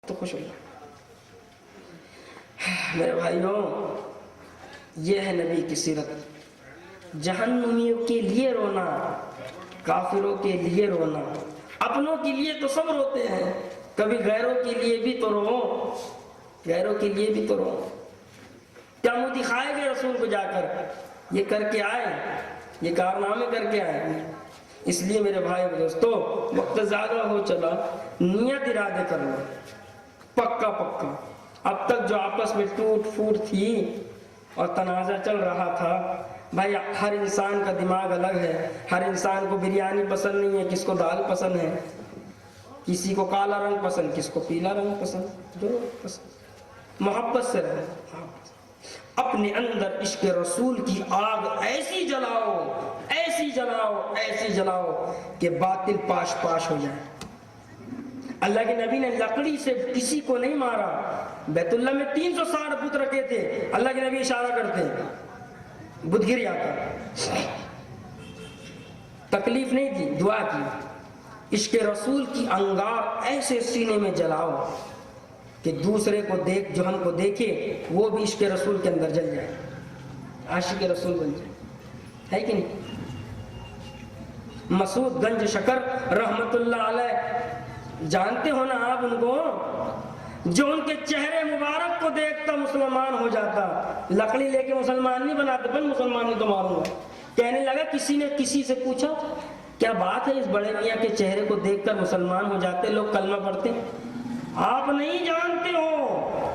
تو خوش ہو جائے. میرے بھائیوں، یہ ہے نبی کی سیرت. جہنمیوں کے لیے رونا، کافروں کے لیے رونا. اپنوں کے لیے تو سب روتے ہیں، کبھی غیروں کے لیے بھی تو رو، غیروں کے لیے بھی تو رو. کیا منہ دکھائے گے رسول کو جا کر؟ یہ کر کے آئے، یہ کارنامے کر کے آئے. اس لیے میرے بھائی اور دوستو، وقت زیادہ ہو چلا، نیت ارادے کر لو پکا پکا. اب تک جو آپس میں ٹوٹ پھوٹ تھی اور تنازع چل رہا تھا، بھائی ہر انسان کا دماغ الگ ہے. ہر انسان کو بریانی پسند نہیں ہے، کس کو دال پسند ہے، کسی کو کالا رنگ پسند، کس کو پیلا رنگ پسند، جو پسند. محبت سے رہو، اپنے اندر عشق رسول کی آگ ایسی جلاؤ، ایسی جلاؤ، ایسی جلاؤ کہ باطل پاش پاش ہو جائے. اللہ کے نبی نے لکڑی سے کسی کو نہیں مارا. بیت اللہ میں 360 بت رکھے تھے. اللہ کے نبی اشارہ کرتے ہیں بت گر جاتا، تکلیف نہیں دی، دعا کی. عشق رسول کی انگار ایسے سینے میں جلاؤ کہ دوسرے کو دیکھ، جو ہم کو دیکھے وہ بھی عشق رسول کے اندر جل جائے، عاشق رسول بن جائے. ہے کہ نہیں؟ مسعود گنج شکر رحمت اللہ علیہ، جانتے ہو نا آپ ان کو، جو ان کے چہرے مبارک کو دیکھتا مسلمان ہو جاتا. لکڑی لے کے مسلمان نہیں بناتے، بل مسلمان نہیں تو ماروں گا. کہنے لگا، کسی نے کسی سے پوچھا کیا بات ہے اس بڑے میاں کے چہرے کو دیکھ کر مسلمان ہو جاتے لوگ، کلمہ پڑھتے؟ آپ نہیں جانتے ہو،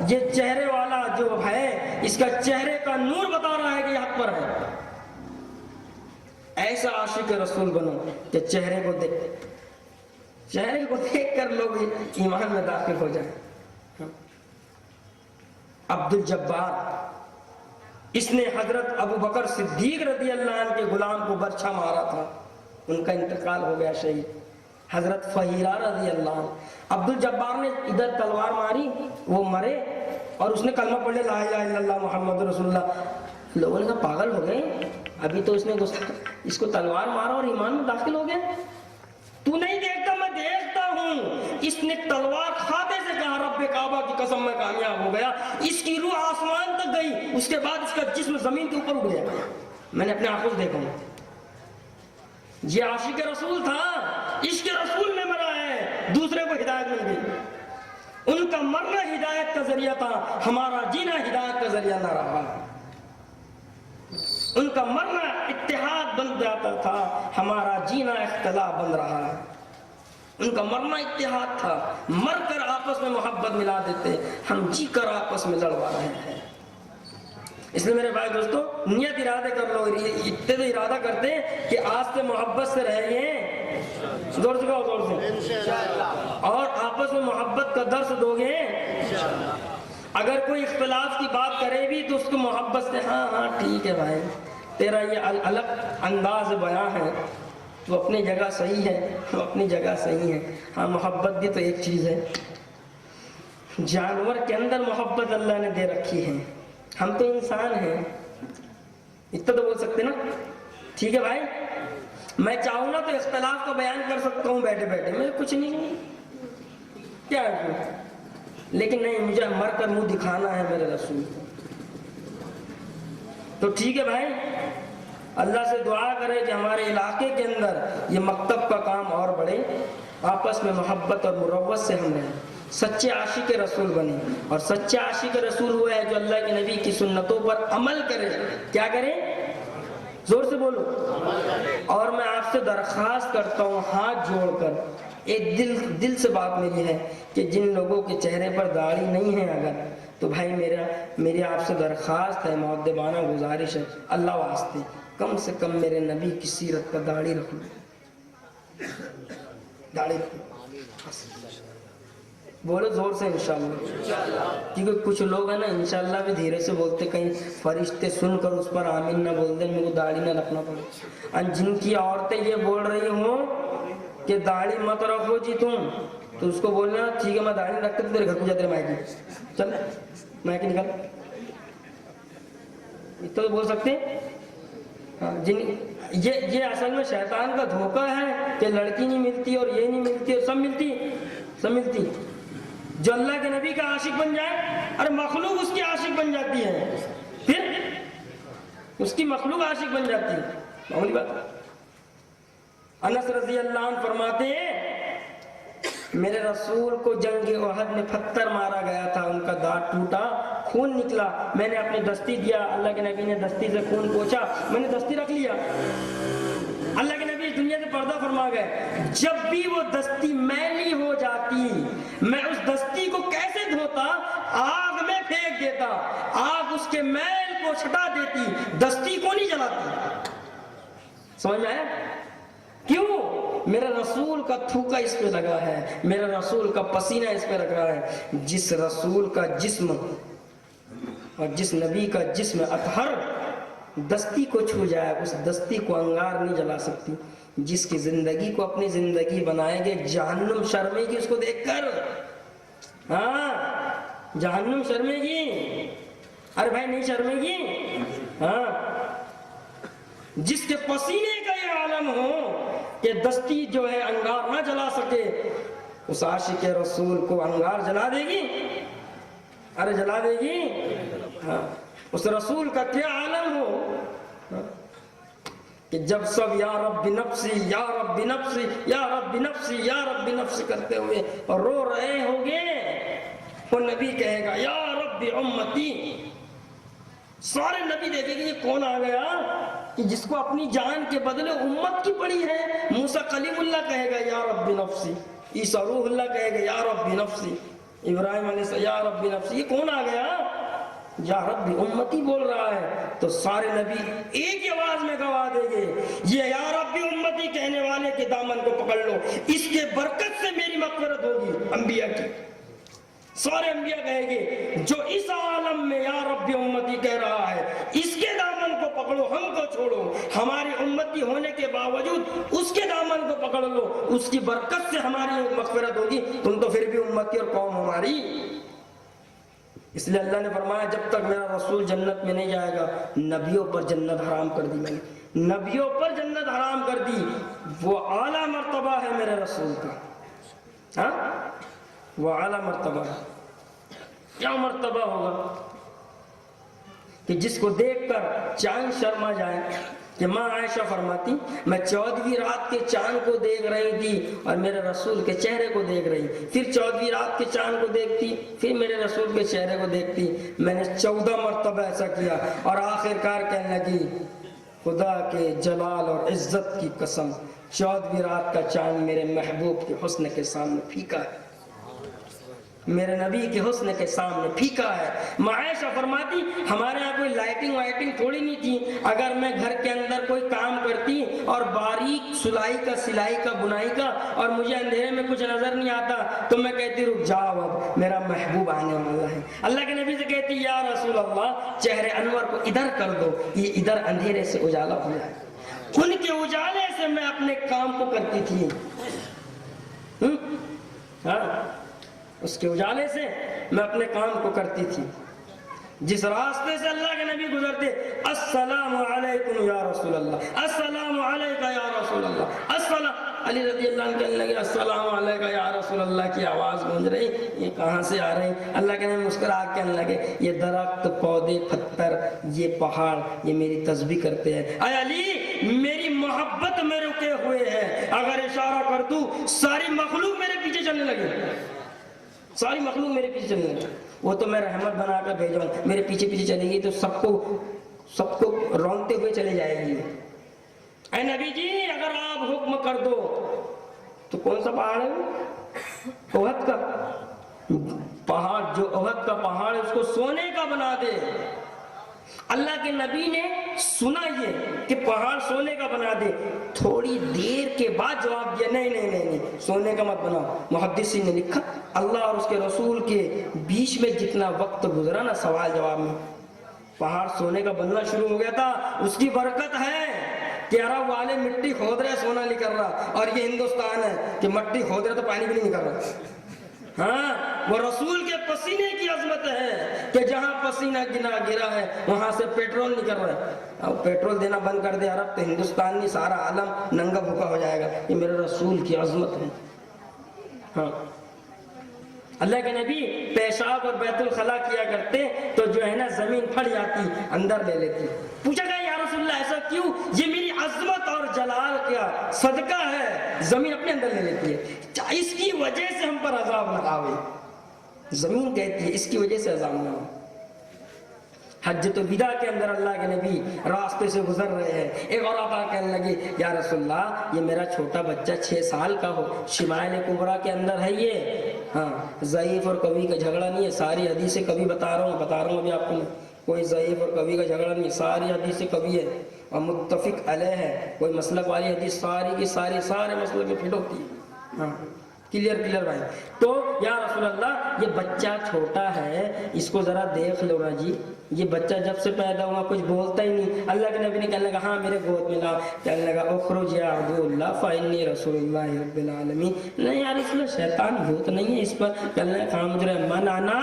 یہ چہرے والا جو ہے، اس کا چہرے کا نور بتا رہا ہے کہ یہ حق پر ہے. ایسا عاشق رسول بنو کہ چہرے کو دیکھ کر لوگ ایمان میں داخل ہو جائیں. عبد الجبار، اس نے حضرت ابو بکر صدیق رضی اللہ عنہ کے غلام کو برچھا مارا تھا، ان کا انتقال ہو گیا شہید. حضرت فہیرہ رضی اللہ عنہ، عبد الجبار نے ادھر تلوار ماری، وہ مرے اور اس نے کلمہ پڑھ لیا لا الہ الا اللہ محمد رسول اللہ. لوگوں نے کہا پاگل ہو گئے، ابھی تو اس نے اس کو تلوار مارا اور ایمان میں داخل ہو گیا. تو نہیں دیکھتا، میں دیکھتا ہوں. اس نے تلوار کھاتے سے کہا رب کعبہ کی قسم میں کامیاب ہو گیا. اس کی روح آسمان تک گئی، اس کے بعد اس کا جسم زمین کے اوپر اڑ گیا. میں نے اپنے آنکھوں سے دیکھا. یہ عاشق رسول تھا، عشق رسول میں مرا ہے، دوسرے کو ہدایت مل گئی. ان کا مرنا ہدایت کا ذریعہ تھا، ہمارا جینا ہدایت کا ذریعہ نہ رہا. ان کا مرنا اتحاد بن جاتا تھا، ہمارا جینا اختلاف بن رہا ہے. ان کا مرنا اتحاد تھا، مر کر آپس میں محبت ملا دیتے، ہم جی کر آپس میں لڑوا رہے ہیں. اس لیے میرے بھائی دوستو، نیت ارادے کر لو. اتنے تو ارادہ کرتے ہیں کہ آج سے محبت سے رہیں گے، زور سے کہو، زور سے، اور آپس میں محبت کا درس دو گے. اگر کوئی اختلاف کی بات کرے بھی تو اس کو محبت سے، ہاں ہاں ٹھیک ہے بھائی، تیرا یہ الگ انداز بیاں ہے، تو اپنی جگہ صحیح ہے، تو اپنی جگہ صحیح ہے. ہاں محبت بھی تو ایک چیز ہے، جانور کے اندر محبت اللہ نے دے رکھی ہے، ہم تو انسان ہیں، اتنا تو بول سکتے نا. ٹھیک ہے بھائی، میں چاہوں نا تو اختلاف کا بیان کر سکتا ہوں بیٹھے بیٹھے، میں کچھ نہیں کیا ہے، لیکن نہیں، مجھے مر کر منہ دکھانا ہے میرے رسول کو. تو ٹھیک ہے بھائی، اللہ سے دعا کرے کہ ہمارے علاقے کے اندر یہ مکتب کا کام اور بڑھے، آپس میں محبت اور مروت سے ہم رہیں، سچے عاشق رسول بنے. اور سچے عاشق رسول وہ ہے جو اللہ کے نبی کی سنتوں پر عمل کرے. کیا کرے؟ زور سے بولو. اور میں آپ سے درخواست کرتا ہوں ہاتھ جوڑ کر، ایک دل سے بات میری ہے کہ جن لوگوں کے چہرے پر داڑھی نہیں ہے اگر، تو بھائی میری آپ سے درخواست ہے، مؤدبانہ گزارش ہے، اللہ واسطے کم سے کم میرے نبی کی سیرت کا داڑھی رکھ لو، داڑھی رکھ لو. بولو زور سے انشاءاللہ. کیونکہ کچھ لوگ ہیں نا انشاءاللہ بھی دھیرے سے بولتے، کہیں فرشتے سن کر اس پر آمین نہ بول دیں، میرے کو داڑھی نہ رکھنا پڑے. جن کی عورتیں یہ بول رہی ہوں کہ داڑھی مت رکھو جی تم، تو اس کو بولنا ٹھیک ہے میں داڑھی رکھتے تو تیرے گھر کو جا، تیرے مائکی چل مائکی نکل. اتنا تو بول سکتے ہیں. یہ اصل میں شیطان کا دھوکہ ہے کہ لڑکی نہیں ملتی اور یہ نہیں ملتی اور سب ملتی. جو اللہ کے نبی کا عاشق بن جائے، اور مخلوق اس کی عاشق بن جاتی ہے، پھر اس کی مخلوق عاشق بن جاتی ہے، معمولی بات ہے۔ انس رضی اللہ عنہ فرماتے ہیں میرے رسول کو جنگ احد میں پتھر مارا گیا تھا، ان کا دانت ٹوٹا، خون نکلا، میں نے اپنی دستی دیا، اللہ کے نبی نے دستی سے خون پوچھا، میں نے دستی رکھ لیا۔ اللہ کے نبی اس دنیا سے پردہ فرما گئے، جب بھی وہ دستی میلی ہو جاتی میں اس دستی کو کیسے دھوتا، آگ میں پھینک دیتا، آگ اس کے میل کو چھٹا دیتی، دستی کو نہیں جلاتی۔ سمجھ میں آیا؟ کیوں؟ میرے رسول کا تھوکا اس پہ لگا ہے، میرے رسول کا پسینہ اس پہ لگ رہا ہے۔ جس رسول کا جسم اور جس نبی کا جسم اطہر دستی کو چھو جائے، اس دستی کو انگار نہیں جلا سکتی۔ جس کی زندگی کو اپنی زندگی بنائیں گے، جہنم شرمے گی اس کو دیکھ کر، ہاں جہنم شرمے گی، ارے بھائی نہیں شرمے گی؟ ہاں، جس کے پسینے کا یہ عالم ہو کہ دستی جو ہے انگار نہ جلا سکے، اس عاشق رسول کو انگار جلا دے گی؟ ارے جلا دے گی؟ ہاں، اس رسول کا کیا عالم ہو کہ جب سب یا رب نفسی یا رب نفسی یا رب نفسی یا رب نفسی کرتے ہوئے اور رو رہے ہوں گے، وہ نبی کہے گا یا رب امتی۔ سارے نبی دیکھیں گے یہ کون آ گیا کہ جس کو اپنی جان کے بدلے امت کی پڑی ہے۔ موسیٰ کلیم اللہ کہے گا یا رب نفسی، عیسیٰ روح اللہ کہے گا یا رب نفسی، ابراہیم علیہ السلام یا رب نفسی۔ یہ کون آ گیا؟ یا رب امتی بول رہا ہے، تو سارے نبی ایک ہی آواز میں گواہ دیں گے یہ یا رب امتی کہنے والے کے دامن کو پکڑ لو، اس کے برکت سے میری مغفرت ہوگی۔ انبیاء کی سارے انبیاء کہیں گے جو اس عالم میں یا رب امتی کہہ رہا ہے، اس کے دامن کو پکڑو، ہم کو چھوڑو، ہماری امتی ہونے کے باوجود اس کے دامن کو پکڑ لو، اس کی برکت سے ہماری مغفرت ہوگی، تم تو پھر بھی امتی اور قوم ہماری۔ اس لیے اللہ نے فرمایا جب تک میرا رسول جنت میں نہیں جائے گا، نبیوں پر جنت حرام کر دی، میں نے نبیوں پر جنت حرام کر دی۔ وہ اعلیٰ مرتبہ ہے میرے رسول کا، ہاں وہ اعلیٰ مرتبہ ہے۔ کیا مرتبہ ہوگا کہ جس کو دیکھ کر چاند شرما جائے، کہ ماں عائشہ فرماتی میں 14ویں رات کے چاند کو دیکھ رہی تھی اور میرے رسول کے چہرے کو دیکھ رہی، پھر 14ویں رات کے چاند کو دیکھتی، پھر میرے رسول کے چہرے کو دیکھتی، میں نے 14 مرتبہ ایسا کیا، اور آخرکار کہنے لگی خدا کے جلال اور عزت کی قسم 14ویں رات کا چاند میرے محبوب کے حسن کے سامنے پھیکا ہے، میرے نبی کے حسن کے سامنے پھیکا ہے۔ عائشہ فرماتی ہمارے یہاں کوئی لائٹنگ وائٹنگ تھوڑی نہیں تھی، اگر میں گھر کے اندر کوئی کام کرتی اور باریک سلائی کا سلائی کا بنائی کا اور مجھے اندھیرے میں کچھ نظر نہیں آتا تو میں کہتی رک جاؤ اب میرا محبوب آنے والا ہے۔ اللہ کے نبی سے کہتی یا رسول اللہ چہرے انور کو ادھر کر دو، یہ ادھر اندھیرے سے اجالا ہو جائے۔ ان کے اجالے سے میں اپنے کام کو کرتی تھی، ہاں اس کے اجالے سے میں اپنے کام کو کرتی تھی۔ جس راستے سے اللہ کے نبی گزرتے السلام علیکم یا رسول اللہ، السلام علیکم یا رسول اللہ، السلام۔ علی رضی اللہ عنہ کہنے لگے السلام علیکم یا رسول اللہ کی آواز گونج رہی، یہ کہاں سے آ رہی؟ اللہ کے نبی مسکرا کے کہنے لگے یہ درخت پودے پتھر یہ پہاڑ یہ میری تسبیح کرتے ہیں۔ اے علی میری محبت میں رکے ہوئے ہیں، اگر اشارہ کر دوں ساری مخلوق میرے پیچھے چلنے لگے، ساری مخلوق میرے پیچھے چلنے لگے۔ وہ تو میں رحمت بنا کر بھیجا ہوں، میرے پیچھے پیچھے چلے گی تو سب کو رونگتے ہوئے چلے جائے گی۔ اے نبی جی اگر آپ حکم کر دو تو کون سا پہاڑ ہے؟ احد کا پہاڑ، جو احد کا پہاڑ ہے اس کو سونے کا بنا دے۔ اللہ کے نبی نے سنا یہ کہ پہاڑ سونے کا بنا دے، تھوڑی دیر کے بعد جواب دیا نہیں نہیں نہیں نہیں سونے کا مت بناؤ۔ محدثین نے لکھا اللہ اور اس کے رسول کے بیچ میں جتنا وقت گزرا نا سوال جواب میں، پہاڑ سونے کا بننا شروع ہو گیا تھا۔ اس کی برکت ہے کہ عرب والے مٹی کھود رہے سونا نہیں کر رہا، اور یہ ہندوستان ہے کہ مٹی کھود رہے تو پانی بھی نہیں نکل رہا۔ ہاں وہ رسول کے پسینے کی عظمت ہے کہ جہاں پسینہ گرا ہے وہاں سے پیٹرول نکل رہا ہے۔ اب پیٹرول دینا بند کر دے عرب تو ہندوستان نہیں سارا عالم ننگا بھوکا ہو جائے گا۔ یہ میرے رسول کی عظمت ہے۔ ہاں اللہ کے نبی پیشاب اور بیت الخلا کیا کرتے تو جو ہے نا زمین پھٹ جاتی, اندر لے لیتی. پوچھا گیا یا رسول اللہ ایسا کیوں؟ یہ میری عظمت اور جلال کا صدقہ ہے, زمین اپنے اندر لے لیتی ہے, اس کی وجہ سے ہم پر عذاب نہ آوے. زمین کہتی ہے اس کی وجہ سے عذاب نہ آوے. حجۃ الوداع کے اندر اللہ کے نبی راستے سے گزر رہے ہیں, ایک اور آقا کہنے لگے یا رسول اللہ یہ میرا چھوٹا بچہ 6 سال کا ہو, شمائل کبریٰ کے اندر ہے یہ, ہاں ضعیف اور قوی کا جھگڑا نہیں ہے, ساری حدیثیں کبھی بتا رہا ہوں ابھی آپ کو, کوئی ضعیف اور قوی کا جھگڑا نہیں, ساری حدیثیں کبھی ہے اور متفق علیہ ہے, کوئی مسلک والی حدیث ساری کی ساری سارے مسلک میں فٹ ہوتی ہے. ہاں کلیئر بھائی. تو یا رسول اللہ یہ بچہ چھوٹا ہے, اس کو ذرا دیکھ لو نا جی, یہ بچہ جب سے پیدا ہوا کچھ بولتا ہی نہیں. اللہ کے نبی نے کہنے لگا ہاں میرے گود میں لاؤ. کہنے لگا اخرج یا عدو اللہ فانی رسول اللہ رب العالمین. نہیں یا رسول اللہ شیطان بھوت نہیں ہے اس پر. کہنے لگا ہاں مجھے من آنا.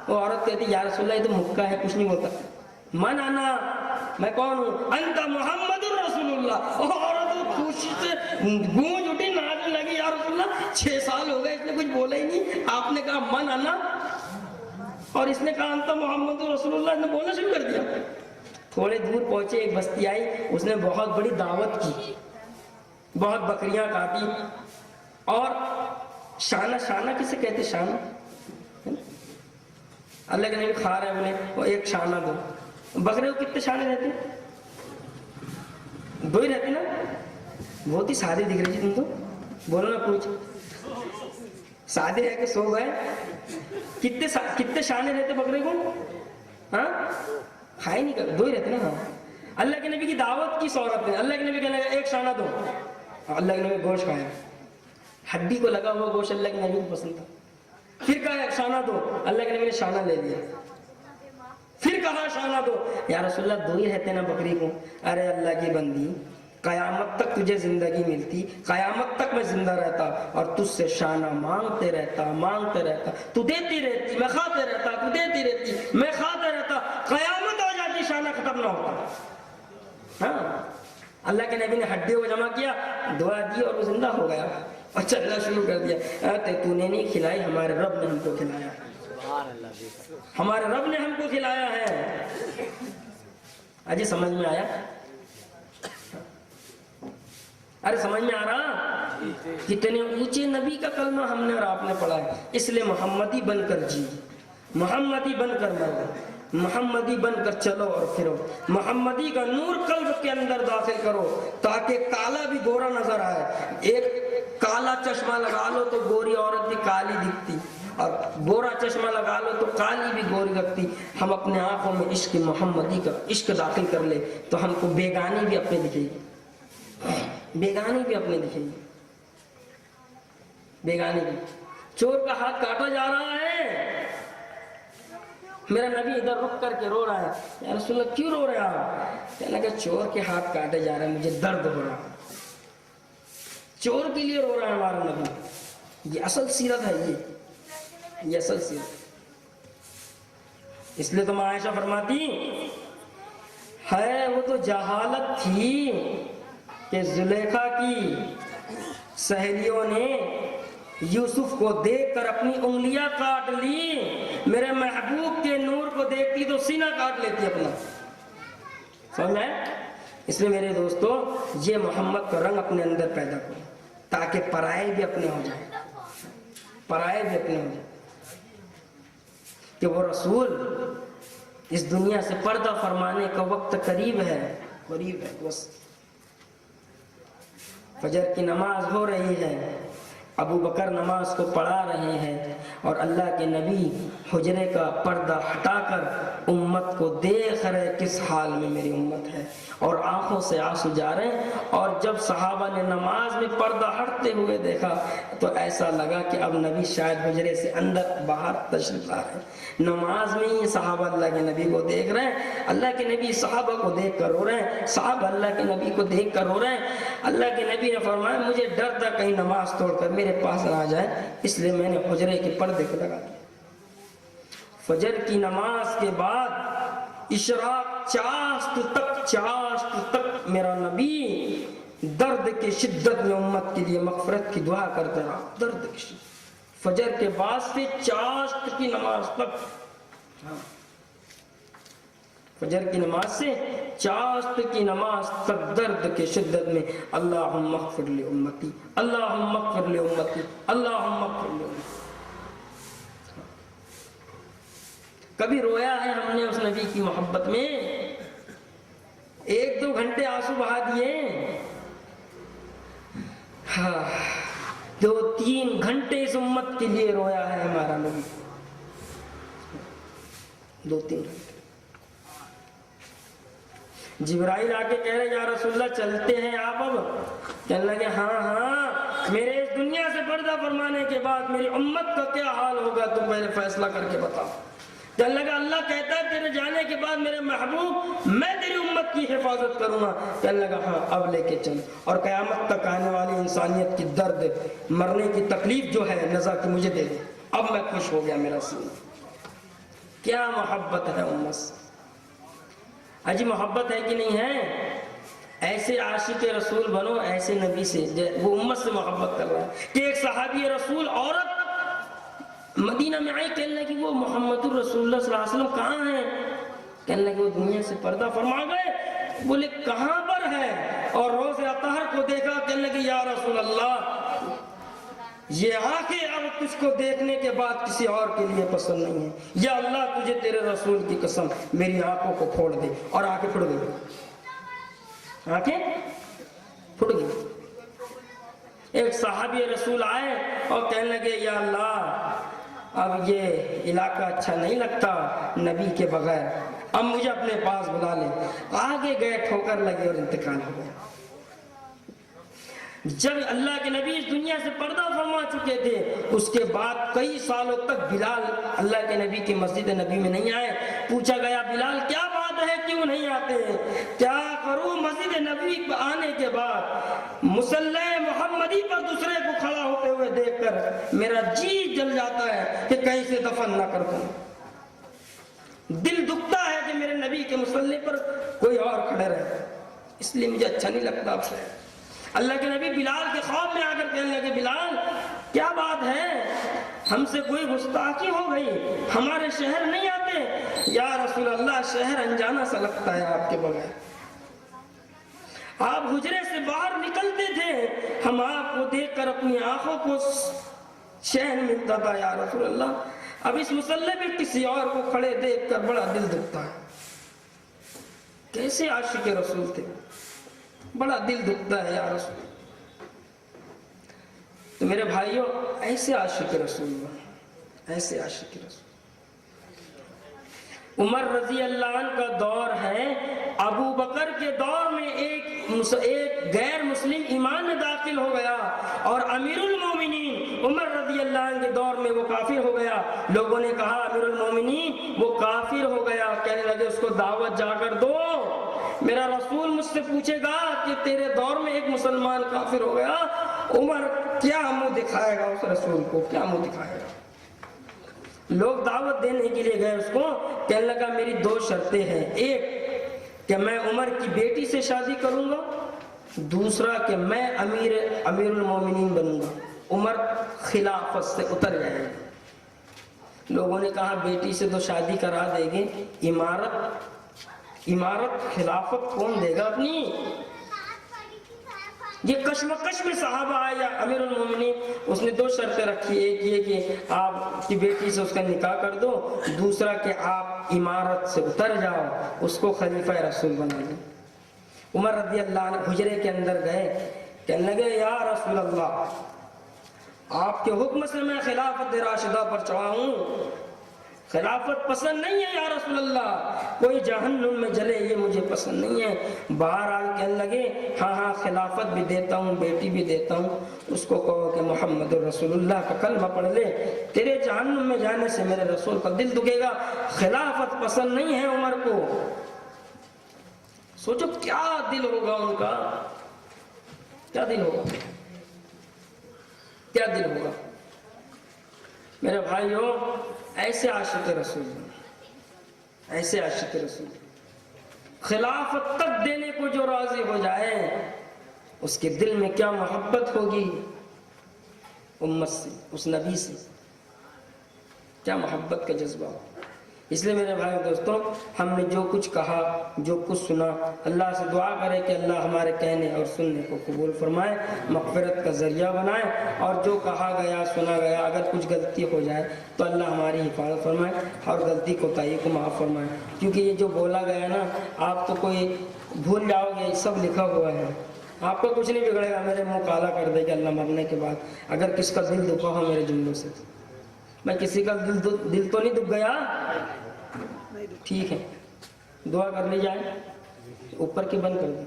وہ عورت کہتی یا رسول اللہ یہ تو مکہ ہے, کچھ نہیں بولتا. من آنا میں کون ہوں؟ انت محمد رسول اللہ. عورت خوشی سے گونج اٹھی, ناچنے لگی یا رسول اللہ 6 سال ہو گئے اس نے کچھ بولا ہی نہیں, آپ نے کہا من آنا اور اس نے کہا انت محمد رسول اللہ, اس نے بولنا شروع کر دیا. تھوڑے دور پہنچے, ایک بستی آئی, اس نے بہت بڑی دعوت کی, بہت بکریاں کاٹی اور شانہ کسے کہتے شانہ؟ اللہ کے نبی کھا رہے ہیں, بولے وہ ایک شانہ دو. بکرے کو کتنے شانے رہتے؟ 2 ہی رہتے نا. بہت ہی سادے دکھ رہے جی تم تو, بولو نا کچھ. سادے ہے کہ سو گئے؟ کتنے شانے رہتے بکرے کو؟ ہاں کھائے نہیں کر, 2 ہی رہتے نا. ہاں اللہ کے نبی کی دعوت کی سہولت ہے. اللہ کے نبی کہنے لگا ایک شانہ دو. اللہ کے نبی گوشت کھایا, ہڈی کو لگا ہوا گوشت اللہ کے نبی کو پسند تھا. پھر کہا ایک شانہ دو, اللہ کے نبی نے شانہ لے لیا. پھر کہا شانہ دو. یا رسول اللہ 2 ہی رہتے نا بکری کو. ارے اللہ کی بندی, قیامت تک تجھے زندگی ملتی, قیامت تک میں زندہ رہتا اور تجھ سے شانہ مانگتے رہتا, تو دیتی رہتی, میں کھاتے رہتا, تو دیتی رہتی, میں کھاتا رہتا, قیامت ہو جاتی شانہ ختم نہ ہوتا. ہاں اللہ کے نبی نے ہڈیوں کو جمع کیا, دعا دی اور وہ زندہ ہو گیا اور چلنا شروع کر دیا. تو نے نہیں کھلائی, ہمارے رب نے ہم کو کھلایا, ہمارے رب نے ہم کو کھلایا ہے. اجی سمجھ میں آیا؟ ارے سمجھ میں آ رہا؟ کتنے اونچے نبی کا کلمہ ہم نے اور آپ نے پڑھا ہے. اس لیے محمدی بن کر جی, محمدی بن کر مرو, محمدی بن کر چلو اور پھرو, محمدی کا نور قلب کے اندر داخل کرو تاکہ کالا بھی گورا نظر آئے. ایک کالا چشمہ لگا لو تو گوری عورت بھی کالی دکھتی, اور گورا چشمہ لگا لو تو کالی بھی گوری لگتی. ہم اپنے آنکھوں میں عشق محمدی کا عشق داخل کر لے تو ہم کو بیگانی بھی اپنے دکھے گی, بیگانی بھی اپنے دکھیں گے, بیگانی بھی. چور کا ہاتھ کاٹا جا رہا ہے, میرا نبی ادھر رک کر کے رو رہا ہے. یا رسول اللہ کیوں رو رہے آپ؟ کہنے لگا چور کے ہاتھ کاٹے جا رہے ہیں, مجھے درد ہو رہا, چور کے لیے رو رہا ہے ہمارا نبی. یہ اصل سیرت ہے, یہ اصل سیرت. اس لیے تو عائشہ فرماتی ہے وہ تو جہالت تھی کہ زلیخا کی سہیلیوں نے یوسف کو دیکھ کر اپنی انگلیاں کاٹ لی, میرے محبوب کے نور کو دیکھتی تو سینہ کاٹ لیتی اپنا. سمجھ میں؟ اس لیے میرے دوستو یہ محمد کا رنگ اپنے اندر پیدا کرو تاکہ پرائے بھی اپنے ہو جائیں, پرائے بھی اپنے ہو جائیں, کہ وہ رسول اس دنیا سے پردہ فرمانے کا وقت قریب ہے, قریب ہے. بس فجر کی نماز ہو رہی ہے, ابو بکر نماز کو پڑھا رہے ہیں اور اللہ کے نبی حجرے کا پردہ ہٹا کر امت کو دیکھ رہے کس حال میں میری امت ہے, اور آنکھوں سے آنسو جا رہے ہیں. اور جب صحابہ نے نماز میں پردہ ہٹتے ہوئے دیکھا تو ایسا لگا کہ اب نبی شاید حجرے سے اندر باہر تشریف لا رہے ہیں. نماز میں ہی صحابہ اللہ کے نبی کو دیکھ رہے ہیں, اللہ کے نبی صحابہ کو دیکھ کر رو رہے ہیں, صحابہ اللہ کے نبی کو دیکھ کر رو رہے ہیں. اللہ کے نبی نے فرمایا مجھے ڈر تھا کہیں نماز توڑ کر میرے پاس نہ آ جائے, اس لیے میں نے حجرے کے پردے کو لگا دیا. فجر کی نماز کے بعد اشراق چاشت تک میرا نبی درد کی شدت میں امت کے لیے مغفرت کی دعا کرتا رہا, درد کی شدت. فجر کے بعد سے چاشت کی نماز تک، فجر کی نماز سے چاشت کی نماز تک درد کے شدت میں اللہم اغفر لی امتی، اللہم اغفر لی امتی، اللہم اغفر لی امتی۔ کبھی رویا ہے ہم نے اس نبی کی محبت میں؟ 1-2 گھنٹے آنسو بہا دیے؟ ہاں، 2-3 گھنٹے اس امت کے لیے رویا ہے ہمارا نبی، 2-3 گھنٹے۔ جبرائیل آ کے کہہ رہے یا رسول اللہ چلتے ہیں آپ اب؟ کہنے لگے ہاں، میرے اس دنیا سے پردہ فرمانے کے بعد میری امت کا کیا حال ہوگا تو پہلے فیصلہ کر کے بتاؤ۔ کہنے لگا اللہ کہتا ہے تیرے جانے کے بعد میرے محبوب میں تیری امت کی حفاظت کروں گا۔ کہنے لگا ہاں اب لے کے چل، اور قیامت تک آنے والی انسانیت کی درد، مرنے کی تکلیف جو ہے نزا کی مجھے دے دے، اب میں خوش ہو گیا میرا سینہ۔ کیا محبت ہے امت سے، اجی محبت ہے کہ نہیں ہے؟ ایسے عاشق رسول بنو، ایسے نبی سے، وہ امت سے محبت کر رہا ہے کہ ایک صحابی رسول عورت مدینہ میں آئی، کہنے لگی وہ محمد الرسول اللہ صلی اللہ علیہ وسلم کہاں ہیں؟ کہنے لگے وہ دنیا سے پردہ فرما گئے۔ بولے کہاں پر ہے؟ اور روز اطہر کو دیکھا، کہنے لگے یا رسول اللہ یہ آنکھیں اب تجھ کو دیکھنے کے بعد کسی اور کے لیے پسند نہیں ہے، یا اللہ تجھے تیرے رسول کی قسم میری آنکھوں کو پھوڑ دے، اور آنکھیں پھٹ گئی، آنکھیں پھٹ گئی۔ ایک صحابی رسول آئے اور کہنے لگے یا اللہ اب یہ علاقہ اچھا نہیں لگتا نبی کے بغیر، اب مجھے اپنے پاس بلا لے۔ آگے گئے، ٹھوکر لگے اور انتقال ہو گیا۔ جب اللہ کے نبی اس دنیا سے پردہ فرما چکے تھے، اس کے بعد کئی سالوں تک بلال اللہ کے نبی کی مسجد نبی میں نہیں آئے۔ پوچھا گیا بلال کیا بات ہے، کیوں نہیں آتے ہیں؟ کیا کروں مسجد نبی آنے کے بعد مصلی محمدی پر دوسرے کو کھڑا ہوتے ہوئے دیکھ کر میرا جی جل جاتا ہے کہ کہیں سے دفن نہ کر دوں، دل دکھتا ہے کہ میرے نبی کے مصلی پر کوئی اور کھڑے رہے، اس لیے مجھے اچھا نہیں لگتا آپ سے۔ اللہ کے نبی بلال کے خواب میں آ کر کہنے لگے بلال کیا بات ہے، ہم سے کوئی گستاخی ہو گئی، ہمارے شہر نہیں آتے؟ یا رسول اللہ شہر انجانا سا لگتا ہے آپ کے بغیر، آپ حجرے سے باہر نکلتے تھے، ہم آپ کو دیکھ کر اپنی آنکھوں کو چین ملتا تھا یا رسول اللہ، اب اس مصلی پہ کسی اور کو کھڑے دیکھ کر بڑا دل دکھتا ہے۔ کیسے عاشق رسول تھے، بڑا دل دکھتا ہے یا رسول۔ تو میرے بھائیوں ایسے عاشق رسول، ایسے عاشق رسول۔ عمر رضی اللہ عنہ کا دور ہے، ابو بکر کے دور میں ایک غیر مسلم ایمان میں داخل ہو گیا، اور امیر المومنین عمر رضی اللہ عنہ کے دور میں وہ کافر ہو گیا۔ لوگوں نے کہا امیر المومنین وہ کافر ہو گیا، کہنے لگے اس کو دعوت جا کر دو، میرا رسول مجھ سے پوچھے گا کہ تیرے دور میں ایک مسلمان کافر ہو گیا، عمر کیا منہ دکھائے گا اس رسول کو، کیا منہ دکھائے گا؟ لوگ دعوت دینے کے لیے گئے اس کو، کہنے لگا میری 2 شرطیں ہیں، ایک کہ میں عمر کی بیٹی سے شادی کروں گا، دوسرا کہ میں امیر المومنین بنوں گا، عمر خلافت سے اتر جائے گا۔ لوگوں نے کہا بیٹی سے تو شادی کرا دے گے، امارت خلافت کون دے گا اپنی؟ یہ کشمکش میں صحابہ آئے یا امیر المومنین، اس نے 2 شرطیں رکھی، ایک یہ کہ آپ کی بیٹی سے اس کا نکاح کر دو، دوسرا کہ آپ امارت سے اتر جاؤ، اس کو خلیفہ رسول بنا لیں۔ عمر رضی اللہ عنہ حجرے کے اندر گئے، کہنے لگے یا رسول اللہ آپ کے حکم سے میں خلافت راشدہ پر چڑھا ہوں، خلافت پسند نہیں ہے یا رسول اللہ، کوئی جہنم میں جلے یہ مجھے پسند نہیں ہے۔ باہر آ کہنے لگے ہاں خلافت بھی دیتا ہوں، بیٹی بھی دیتا ہوں، اس کو کہو کہ محمد الرسول اللہ کا کلمہ پڑھ لے، تیرے جہنم میں جانے سے میرے رسول کا دل دکھے گا۔ خلافت پسند نہیں ہے عمر کو، سوچو کیا دل ہوگا ان کا، کیا دل ہوگا، کیا دل ہوگا۔ میرے بھائیوں ایسے عاشق رسول، ایسے عاشق رسول، خلافت تک دینے کو جو راضی ہو جائے اس کے دل میں کیا محبت ہوگی، امت سے، اس نبی سے، کیا محبت کا جذبہ ہو۔ اس لیے میرے بھائی دوستوں، ہم نے جو کچھ کہا، جو کچھ سنا، اللہ سے دعا کرے کہ اللہ ہمارے کہنے اور سننے کو قبول فرمائے، مغفرت کا ذریعہ بنائے، اور جو کہا گیا سنا گیا اگر کچھ غلطی ہو جائے تو اللہ ہماری حفاظت فرمائے اور غلطی کوتاہی کو معاف فرمائے، کیونکہ یہ جو بولا گیا نا، آپ تو کوئی بھول جاؤ گے، سب لکھا ہوا ہے، آپ کو کچھ نہیں بگڑے گا۔ میرے منہ کالا کر دے کہ اللہ مرنے کے بعد اگر کس کا دل دکھا ہو میرے جملوں سے، میں کسی کا دل تو نہیں دکھ گیا؟ ٹھیک ہے، دعا کر لی جائے، اوپر کی بند کر دیں۔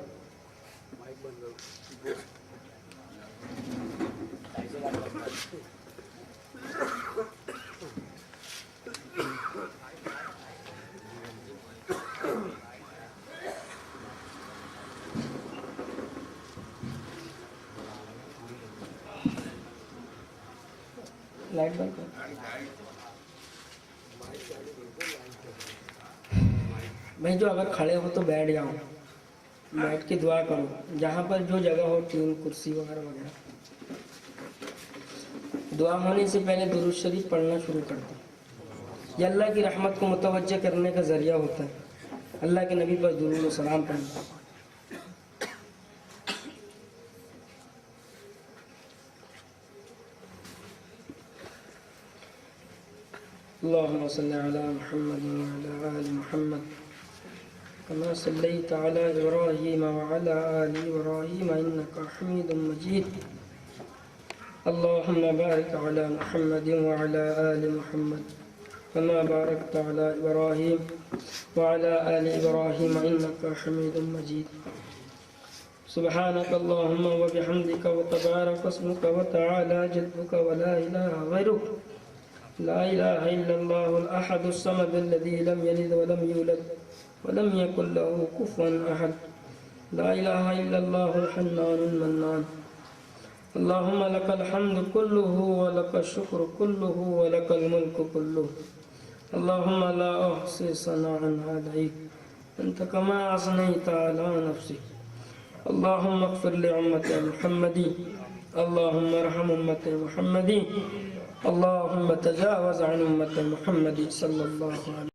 لائٹ بند کر۔ بھائی جو اگر کھڑے ہو تو بیٹھ جاؤ، بیٹھ کے دعا کرو، جہاں پر جو جگہ ہو، ٹین کرسی وغیرہ وغیرہ۔ دعا ہونے سے پہلے درود شریف پڑھنا شروع کر دو، یہ اللہ کی رحمت کو متوجہ کرنے کا ذریعہ ہوتا ہے۔ اللہ کے نبی پر درود و سلام پڑھنا۔ اللهم صل على محمد وعلى آل محمد كما صليت على إبراهيم وعلى آل إبراهيم إنك حميد مجيد اللهم بارك على محمد وعلى آل محمد كما باركت على إبراهيم وعلى آل إبراهيم إنك حميد مجيد سبحانك اللهم وبحمدك وتبارك اسمك وتعالى جدك ولا إله غيرك لا إله إلا الله الأحد الصمد الذي لم يلد ولم يولد ولم يكن له كفوا أحد لا إله إلا الله الحنان المنان اللهم لك الحمد كله ولك الشكر كله ولك الملك كله اللهم لا أحصي ثناء عليك أنت كما أثنيت على نفسك اللهم اغفر لأمة محمد اللهم ارحم أمة محمد اللهم تجاوز عن أمة محمد صلى الله عليه وسلم